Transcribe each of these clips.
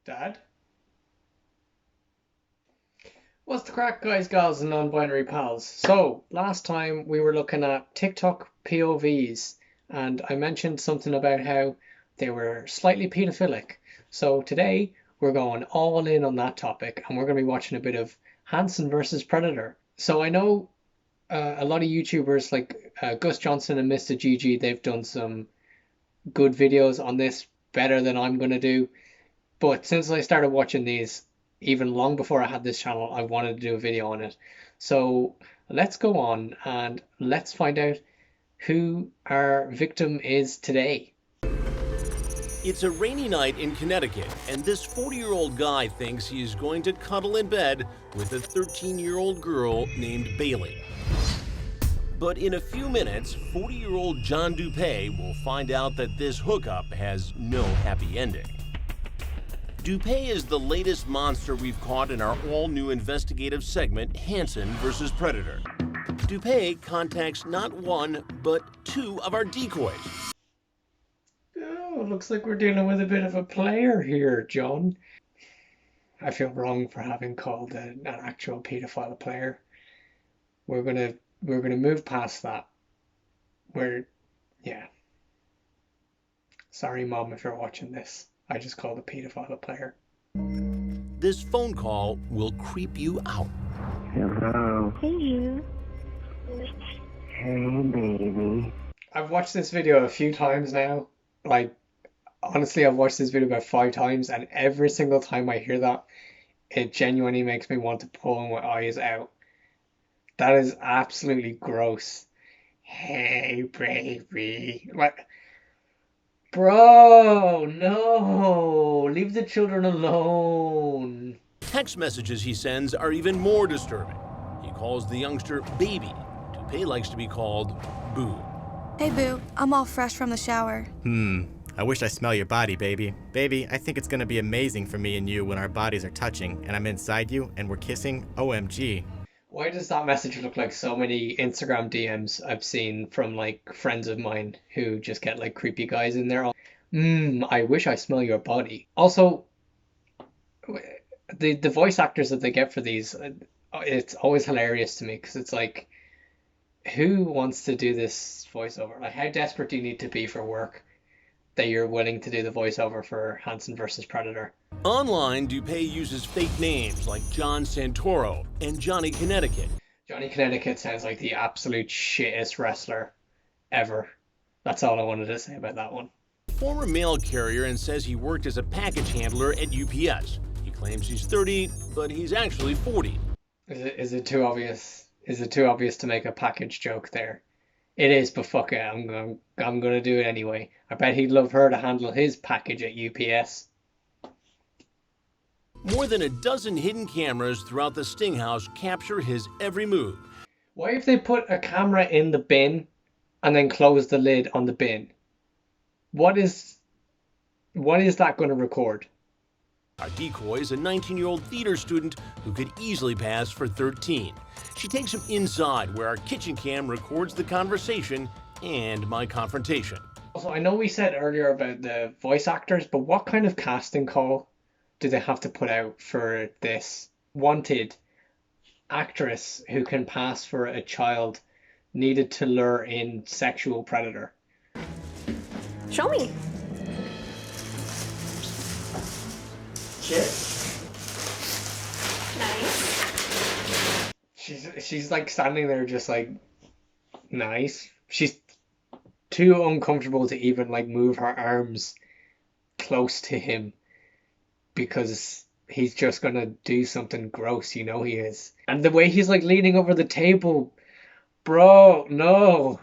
Dad? What's the crack, guys, gals, and non-binary pals? So, last time we were looking at TikTok POVs, and I mentioned something about how they were slightly pedophilic. So today we're going all in on that topic, and we're going to be watching a bit of Hansen versus Predator. So I know a lot of YouTubers like Gus Johnson and Mr. GG, they've done some good videos on this, better than I'm going to do. But since I started watching these, even long before I had this channel, I wanted to do a video on it. So let's go on and let's find out who our victim is today. It's a rainy night in Connecticut, and this 40-year-old guy thinks he is going to cuddle in bed with a 13-year-old girl named Bailey. But in a few minutes, 40-year-old John Dupay will find out that this hookup has no happy ending. Dupay is the latest monster we've caught in our all-new investigative segment, Hansen versus Predator. Dupay contacts not one, but two of our decoys. Oh, looks like we're dealing with a bit of a player here, John. I feel wrong for having called an actual paedophile a player. We're gonna move past that. Yeah. Sorry, Mom, if you're watching this. I just called a paedophile a player. This phone call will creep you out. Hello. Hey. Hey, baby. I've watched this video a few times now. Like, honestly, I've watched this video about 5 times, and every single time I hear that, it genuinely makes me want to pull my eyes out. That is absolutely gross. Hey, baby. Like, bro, no. Leave the children alone. Text messages he sends are even more disturbing. He calls the youngster baby. Dupay likes to be called Boo. Hey, Boo. I'm all fresh from the shower. I wish I smell your body, baby. Baby, I think it's gonna be amazing for me and you when our bodies are touching and I'm inside you and we're kissing. OMG. Why does that message look like so many Instagram DMs I've seen from like friends of mine who just get like creepy guys in there? I wish I smell your body. Also, the voice actors that they get for these, it's always hilarious to me because it's like, who wants to do this voiceover? Like, how desperate do you need to be for work that you're willing to do the voiceover for Hansen versus Predator? Online, Dupay uses fake names like John Santoro and Johnny Connecticut. Johnny Connecticut sounds like the absolute shittest wrestler ever. That's all I wanted to say about that one. Former mail carrier and says he worked as a package handler at UPS. He claims he's 30, but he's actually 40. Is it too obvious? Is it too obvious to make a package joke there? It is, but fuck it, I'm gonna do it anyway. I bet he'd love her to handle his package at UPS. More than a dozen hidden cameras throughout the Sting House capture his every move. Why if they put a camera in the bin and then close the lid on the bin? What is that going to record? Our decoy is a 19-year-old theater student who could easily pass for 13. She takes him inside where our kitchen cam records the conversation and my confrontation. Also, I know we said earlier about the voice actors, but what kind of casting call do they have to put out for this? Wanted actress who can pass for a child, needed to lure in sexual predator. Show me. Shit. Nice. She's like standing there just like, nice. She's too uncomfortable to even like move her arms close to him because he's just gonna do something gross, you know he is. And the way he's like leaning over the table, bro, no.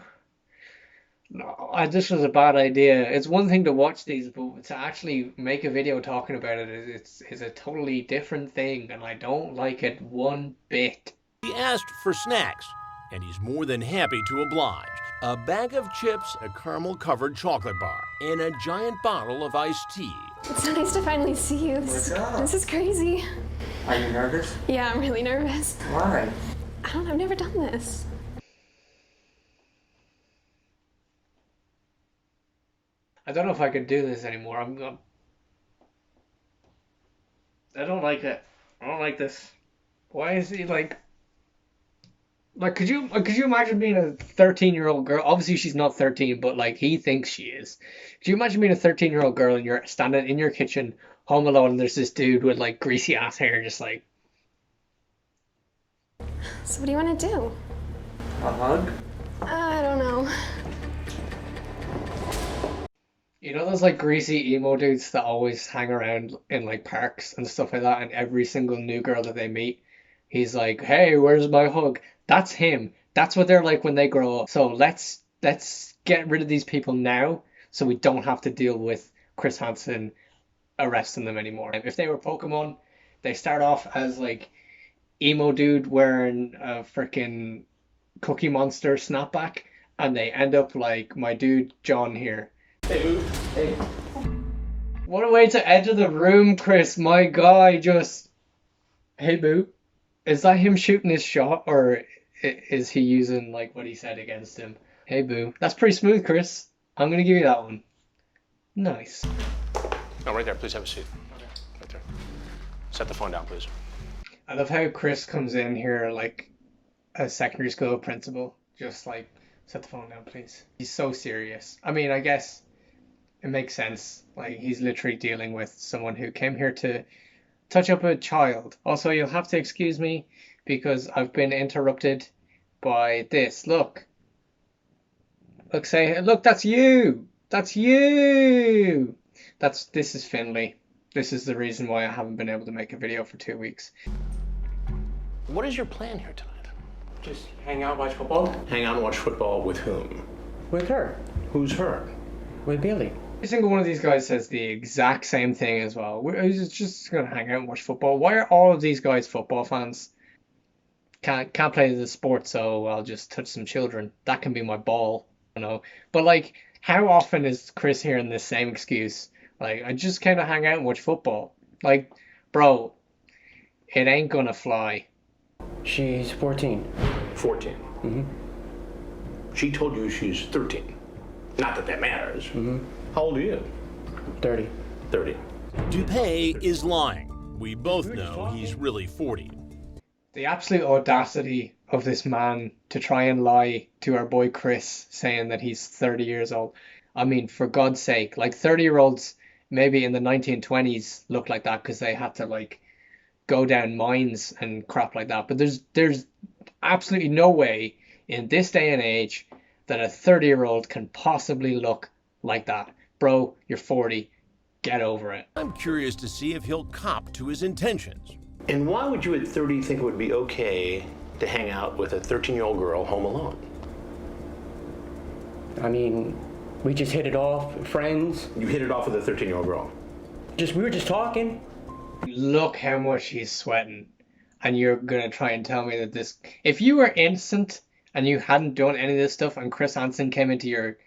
No, this was a bad idea. It's one thing to watch these, but to actually make a video talking about it is a totally different thing, and I don't like it one bit. He asked for snacks, and he's more than happy to oblige. A bag of chips, a caramel-covered chocolate bar, and a giant bottle of iced tea. It's so nice to finally see you. This is crazy. Are you nervous? Yeah, I'm really nervous. Why? I don't know, I've never done this. I don't know if I can do this anymore. I don't like it. I don't like this. Why is he like, could you imagine being a 13-year-old girl? Obviously, she's not 13, but like he thinks she is. Could you imagine being a 13-year-old girl and you're standing in your kitchen, home alone, and there's this dude with like greasy ass hair, just like, So what do you want to do? a hug? I don't know. You know those like greasy emo dudes that always hang around in like parks and stuff like that, and every single new girl that they meet, he's like, "Hey, where's my hug?" That's him. That's what they're like when they grow up. So let's get rid of these people now, so we don't have to deal with Chris Hansen arresting them anymore. If they were Pokemon, they start off as like emo dude wearing a freaking Cookie Monster snapback, and they end up like my dude John here. Hey. What a way to enter the room, Chris. My guy just. Hey, boo. Is that him shooting his shot, or is he using like what he said against him? Hey, boo. That's pretty smooth, Chris. I'm gonna give you that one. Nice. No, right there. Please have a seat. Right there. Set the phone down, please. I love how Chris comes in here like a secondary school principal. Just like, set the phone down, please. He's so serious. I mean, I guess it makes sense. Like, he's literally dealing with someone who came here to touch up a child. Also, you'll have to excuse me because I've been interrupted by this. Look. Look, look, that's you. That's you. This is Finley. This is the reason why I haven't been able to make a video for 2 weeks. What is your plan here tonight? Just hang out, watch football? Hang out and watch football with whom? With her. Who's her? With Billy. Every single one of these guys says the exact same thing as well. We're just gonna hang out and watch football. Why are all of these guys football fans? Can't play the sport, so I'll just touch some children. That can be my ball, you know. But like, how often is Chris hearing this same excuse? Like, I just kind of hang out and watch football. Like, bro, it ain't gonna fly. She's 14. 14. Mm-hmm. She told you she's 13. Not that matters. Mm-hmm. How old are you? 30. 30. Dupay is lying. We both know he's really 40. The absolute audacity of this man to try and lie to our boy Chris, saying that he's 30 years old. I mean, for God's sake, like 30-year-olds maybe in the 1920s looked like that because they had to like go down mines and crap like that. But there's absolutely no way in this day and age that a 30-year-old can possibly look like that. Bro, you're 40. Get over it. I'm curious to see if he'll cop to his intentions. And why would you at 30 think it would be okay to hang out with a 13-year-old girl home alone? I mean, we just hit it off, friends. You hit it off with a 13-year-old girl. We were just talking. Look how much he's sweating. And you're going to try and tell me that this... If you were innocent and you hadn't done any of this stuff and Chris Hansen came into your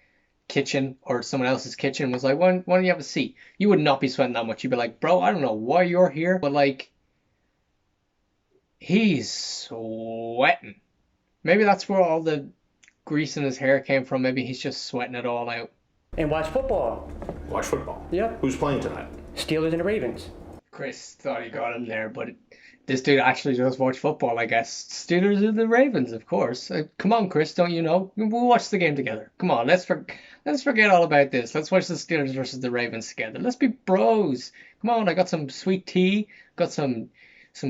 kitchen or someone else's kitchen and was like, why don't you have a seat? You would not be sweating that much. You'd be like, bro, I don't know why you're here, but like, he's sweating. Maybe that's where all the grease in his hair came from. Maybe he's just sweating it all out. And watch football. Watch football? Yep. Who's playing tonight? Steelers and the Ravens. Chris thought he got him there, but this dude actually does watch football, I guess. Steelers and the Ravens, of course. Come on, Chris, don't you know? We'll watch the game together. Come on, let's forget all about this. Let's watch the Steelers versus the Ravens together. Let's be bros. Come on, I got some sweet tea, got some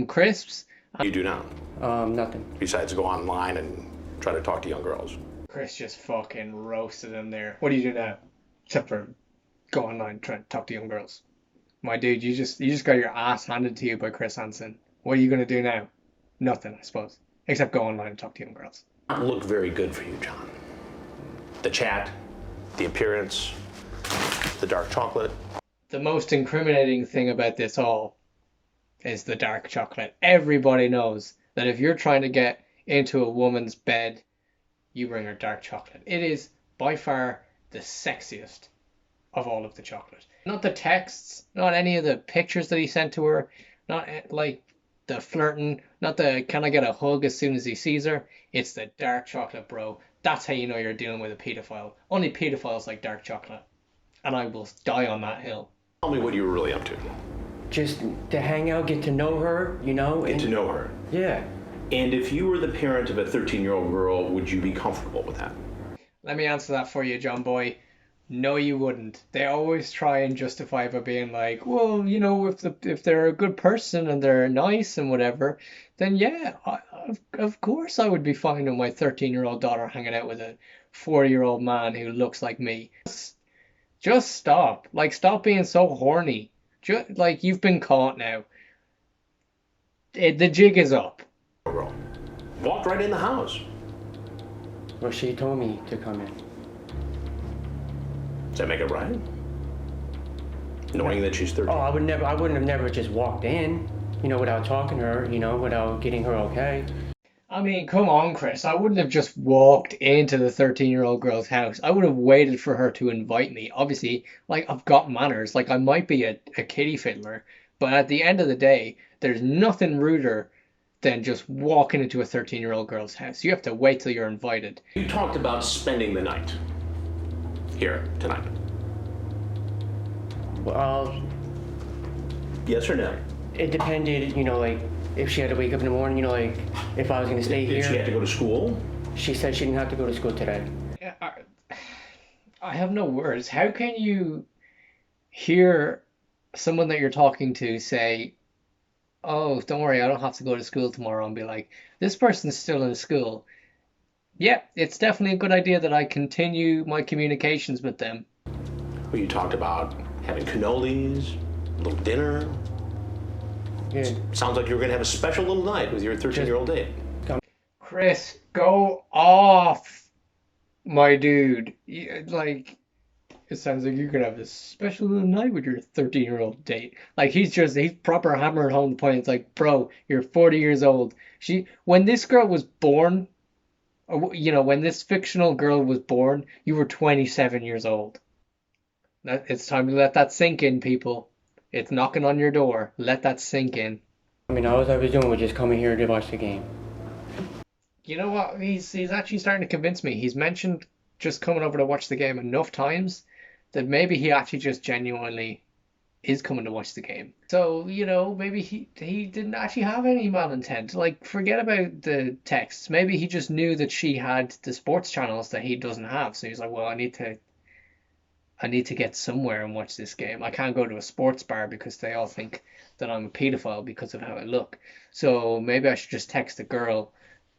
crisps. You do now. Nothing. Besides go online and try to talk to young girls. Chris just fucking roasted him there. What do you do now? Except for go online trying to talk to young girls. My dude, you just got your ass handed to you by Chris Hansen. What are you gonna do now? Nothing, I suppose. Except go online and talk to young girls. Look very good for you, John. The chat, the appearance, the dark chocolate. The most incriminating thing about this all is the dark chocolate. Everybody knows that if you're trying to get into a woman's bed, you bring her dark chocolate. It is by far the sexiest of all of the chocolate. Not the texts, not any of the pictures that he sent to her, not like the flirting, not the can I get a hug as soon as he sees her. It's the dark chocolate, bro. That's how you know you're dealing with a pedophile. Only pedophiles like dark chocolate. And I will die on that hill. Tell me what you were really up to. just to hang out, get to know her, you know? Get to know her. Yeah. And if you were the parent of a 13-year-old girl, would you be comfortable with that? Let me answer that for you, John Boy. No, you wouldn't. They always try and justify by being like, well, you know, if they're a good person and they're nice and whatever, then yeah, of course I would be fine with my 13-year-old daughter hanging out with a 40-year-old man who looks like me. Just stop. Like, stop being so horny. Like, you've been caught now. The jig is up. Girl. Walked right in the house. Well, she told me to come in. Does that make it right? Knowing that she's 13. Oh, I wouldn't have never just walked in, you know, without talking to her, you know, without getting her okay. I mean, come on, Chris. I wouldn't have just walked into the 13-year-old girl's house. I would have waited for her to invite me. Obviously, like, I've got manners. Like, I might be a kiddie fiddler, but at the end of the day, there's nothing ruder than just walking into a 13-year-old girl's house. You have to wait till you're invited. You talked about spending the night here tonight. Well, Yes or no? it depended, you know, like, if she had to wake up in the morning, you know, like, if I was going to stay Did she have here. to go to school? She said she didn't have to go to school today. I have no words. How can you hear someone that you're talking to say, oh, don't worry, I don't have to go to school tomorrow, and be like, this person's still in school. Yeah, it's definitely a good idea that I continue my communications with them. Well, you talked about having cannolis, a little dinner. Yeah. Sounds like you were going to have a special little night with your 13-year-old date. Chris, go off, my dude. Like, it sounds like you're gonna have a special little night with your 13-year-old date. Like, he's proper hammering home the point. It's like, bro, you're 40 years old. When this girl was born, you know, when this fictional girl was born, you were 27 years old. It's time to let that sink in, people. It's knocking on your door. Let that sink in. I mean, all I was doing was just coming here to watch the game. You know what? He's actually starting to convince me. He's mentioned just coming over to watch the game enough times that maybe he actually just genuinely is coming to watch the game. So, you know, maybe he didn't actually have any malintent. Like, forget about the texts. Maybe he just knew that she had the sports channels that he doesn't have. So he's like, well, I need to get somewhere and watch this game. I can't go to a sports bar because they all think that I'm a pedophile because of how I look. So maybe I should just text a girl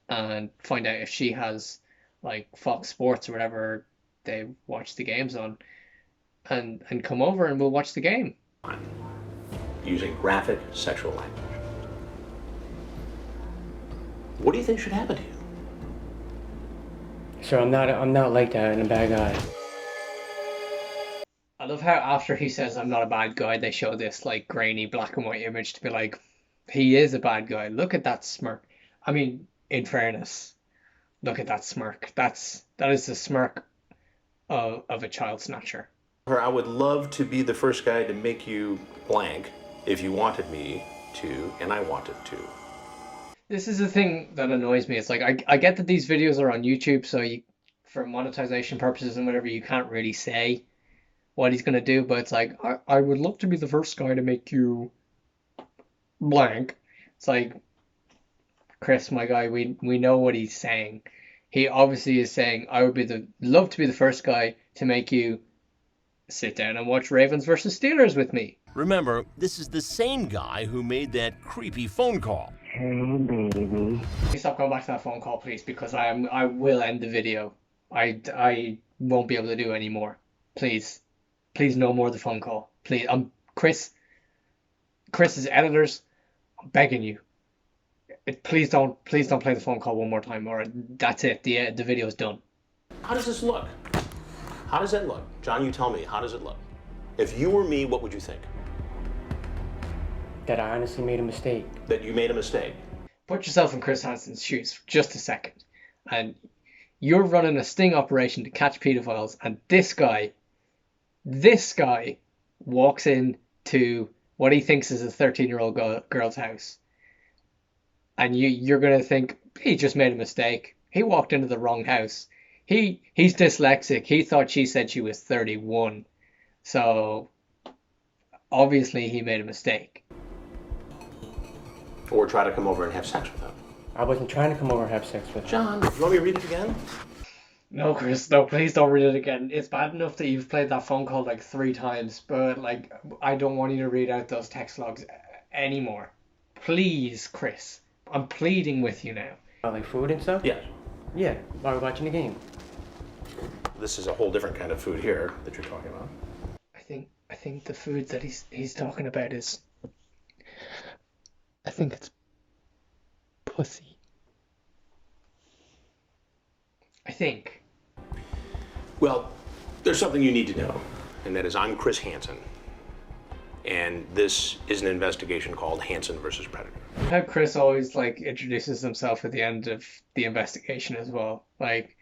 and find out if she has, like, Fox Sports or whatever they watch the games on, and come over and we'll watch the game. Using graphic sexual language. What do you think should happen to you? So I'm not like that and a bad guy. I love how after he says I'm not a bad guy, they show this, like, grainy black and white image to be like, he is a bad guy. Look at that smirk. I mean, in fairness, look at that smirk. That is the smirk of a child snatcher. I would love to be the first guy to make you blank if you wanted me to, and I wanted to. This is the thing that annoys me. It's like, I get that these videos are on YouTube, so for monetization purposes and whatever, you can't really say what he's going to do, but it's like, I would love to be the first guy to make you blank. It's like, Chris, my guy, we know what he's saying. He obviously is saying, I would love to be the first guy to make you sit down and watch Ravens versus Steelers with me. Remember, this is the same guy who made that creepy phone call. Hey, baby. Please stop going back to that phone call, please, because I will end the video. I won't be able to do any more. Please, no more of the phone call. Please, Chris's editors, I'm begging you. Please don't play the phone call one more time, or that's it. The video's done. How does this look? How does that look? John, you tell me, how does it look? If you were me, what would you think? That I honestly made a mistake. That you made a mistake. Put yourself in Chris Hansen's shoes for just a second. And you're running a sting operation to catch pedophiles, and this guy walks into what he thinks is a 13-year-old girl's house. And you're going to think, he just made a mistake. He walked into the wrong house. He's dyslexic. He thought she said she was 31. So obviously he made a mistake. Or try to come over and have sex with him. I wasn't trying to come over and have sex with her. John, you want me to read it again? No, Chris, no, please don't read it again. It's bad enough that you've played that phone call like 3 times, but like, I don't want you to read out those text logs anymore. Please, Chris. I'm pleading with you now. Like food and stuff? Yeah. Yeah, while we're watching the game. This is a whole different kind of food here that you're talking about. I think the food that he's talking about is, I think it's pussy. I think. Well, there's something you need to know, and that is I'm Chris Hansen. And this is an investigation called Hansen versus Predator. How Chris always like introduces himself at the end of the investigation as well. Like,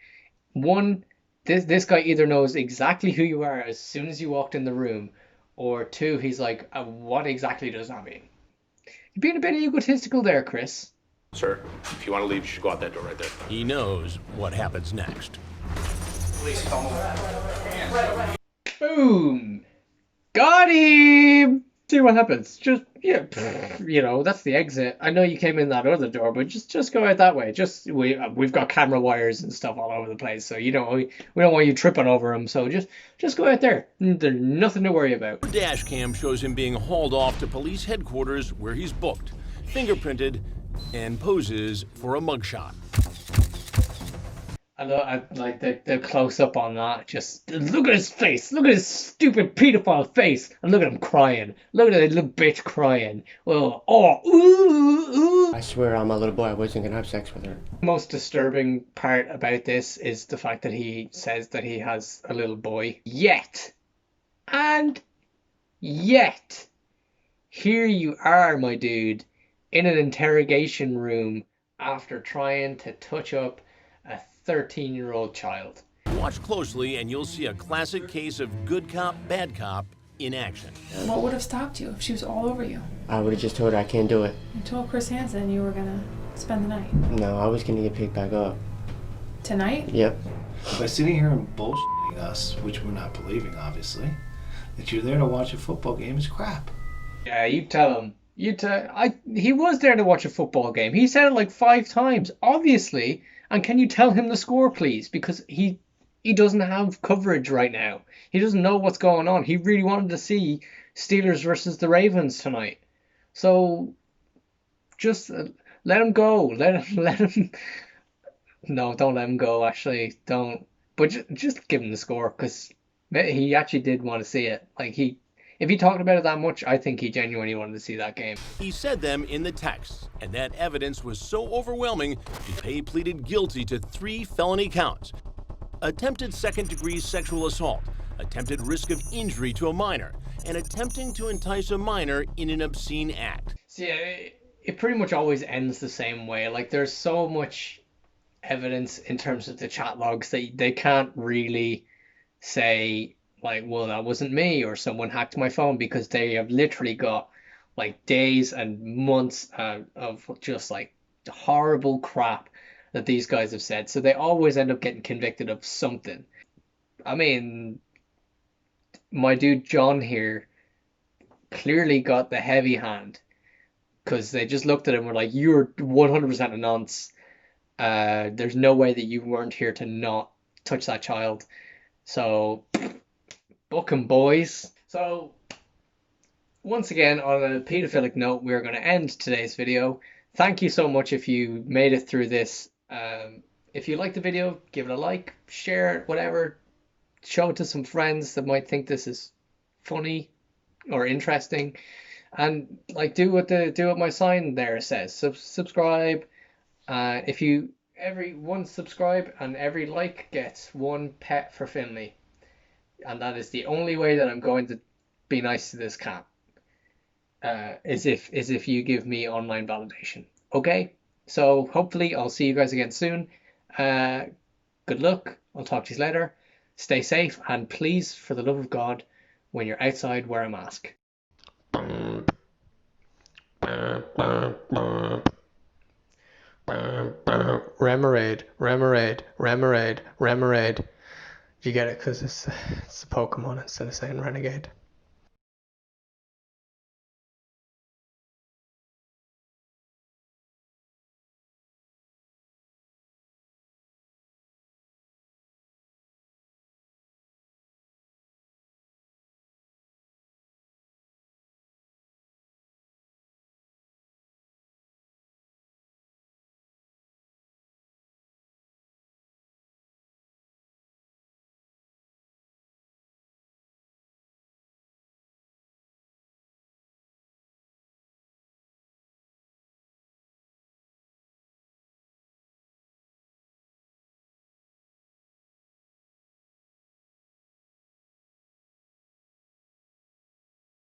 one, this guy either knows exactly who you are as soon as you walked in the room, or two, he's like, what exactly does that mean? You're being a bit egotistical there, Chris. Sir, if you want to leave, you should go out that door right there. He knows what happens next. Boom! Got him! See what happens. Just, yeah, you know, that's the exit. I know you came in that other door, but just go out that way. We've got camera wires and stuff all over the place, so we don't want you tripping over them. So just go out there. There's nothing to worry about. The dash cam shows him being hauled off to police headquarters where he's booked, fingerprinted, and poses for a mugshot. I like the close up on that. Just look at his face. Look at his stupid pedophile face, and look at him crying. Look at that little bitch crying. Ooh. I swear on my little boy I wasn't gonna have sex with her. Most disturbing part about this is the fact that he says that he has a little boy. Yet, here you are, my dude, in an interrogation room after trying to touch up a 13-year-old child. Watch closely and you'll see a classic case of good cop, bad cop in action. What would have stopped you if she was all over you? I would have just told her I can't do it. You told Chris Hansen you were gonna spend the night. No, I was gonna get picked back up. Tonight? Yep. By sitting here and bullshitting us, which we're not believing, obviously, that you're there to watch a football game is crap. Yeah, you tell him. He was there to watch a football game. He said it like 5 times, obviously. And can you tell him the score, please? Because he doesn't have coverage right now. He doesn't know what's going on. He really wanted to see Steelers versus the Ravens tonight. So just let him go. Let him. No, don't let him go. Actually, don't. But just give him the score, because he actually did want to see it. Like if he talked about it that much, I think he genuinely wanted to see that game. He said them in the text, and that evidence was so overwhelming, Dupay pleaded guilty to 3 felony counts. Attempted second-degree sexual assault, attempted risk of injury to a minor, and attempting to entice a minor in an obscene act. See, it pretty much always ends the same way. Like, there's so much evidence in terms of the chat logs that they can't really say, like, well, that wasn't me, or someone hacked my phone, because they have literally got like days and months of just like horrible crap that these guys have said. So they always end up getting convicted of something. I mean, my dude John here clearly got the heavy hand, because they just looked at him and were like, you're 100% a nonce. There's no way that you weren't here to not touch that child. So book 'em, boys. So once again, on a pedophilic note, we're going to end today's video. Thank you so much if you made it through this. If you liked the video, give it a like, share it, whatever. Show it to some friends that might think this is funny or interesting. And like, do what my sign there says. Subscribe. Every one subscribe and every like gets 1 pet for Finley. And that is the only way that I'm going to be nice to this cat. Is if you give me online validation. Okay? So hopefully I'll see you guys again soon. Good luck. I'll talk to you later. Stay safe, and please, for the love of God, when you're outside, wear a mask. Remoraid. You get it, because it's a Pokemon instead of saying Renegade.